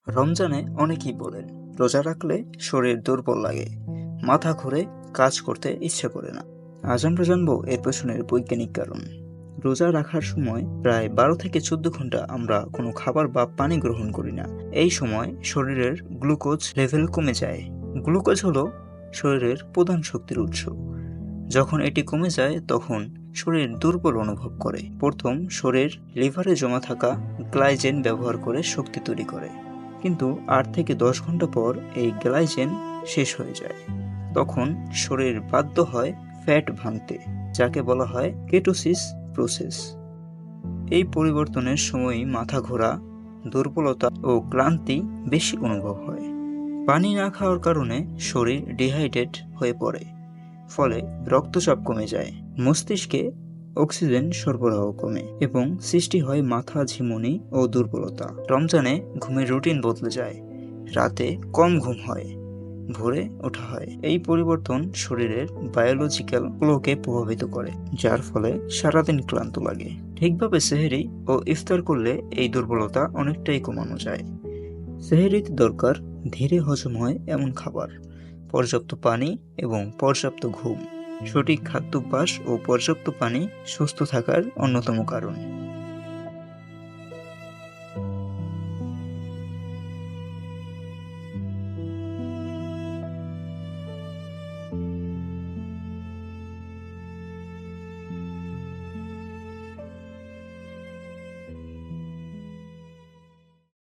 রমজানে অনেকেই বলেন রোজা রাখলে শরীর দুর্বল লাগে, মাথা ঘুরে, কাজ করতে ইচ্ছে করে না। আজ আমরা জানবো এর পেছনের বৈজ্ঞানিক কারণ। রোজা রাখার সময় প্রায় 12 থেকে 14 ঘন্টা আমরা কোনো খাবার বা পানি গ্রহণ করি না। এই সময় শরীরের গ্লুকোজ লেভেল কমে যায়। গ্লুকোজ হলো শরীরের প্রধান শক্তির উৎস। যখন এটি কমে যায় তখন শরীর দুর্বল অনুভব করে। প্রথম শরীর লিভারে জমা থাকা গ্লাইজেন ব্যবহার করে শক্তি তৈরি করে, কিন্তু 8 থেকে 10 ঘন্টা পর এই গ্লাইজেন শেষ হয়ে যায়। তখন শরীর বাধ্য হয় ফ্যাট ভাঙতে, যাকে বলা হয় কেটোসিস প্রসেস। এই পরিবর্তনের সময়ই মাথা ঘোরা, দুর্বলতা ও ক্লান্তি বেশি অনুভব হয়। পানি না খাওয়ার কারণে শরীর ডিহাইড্রেট হয়ে পড়ে, ফলে রক্তচাপ কমে যায়, মস্তিষ্কে অক্সিজেন সরবরাহ কমে এবং সৃষ্টি হয় মাথা ঝিমুনি ও দুর্বলতা। রমজানে ঘুমের রুটিন বদলে যায়, রাতে কম ঘুম হয়, ভোরে ওঠা হয়। এই পরিবর্তন শরীরের বায়োলজিক্যাল ক্লকে প্রভাবিত করে, যার ফলে সারাদিন ক্লান্ত লাগে। ঠিকভাবে সেহরি ও ইফতার করলে এই দুর্বলতা অনেকটাই কমানো যায়। সেহরিতে দরকার ধীরে হজম হয় এমন খাবার, পর্যাপ্ত পানি এবং পর্যাপ্ত ঘুম। সঠিক খাদ্যাভ্যাস ও পর্যাপ্ত পানি সুস্থ থাকার অন্যতম কারণ।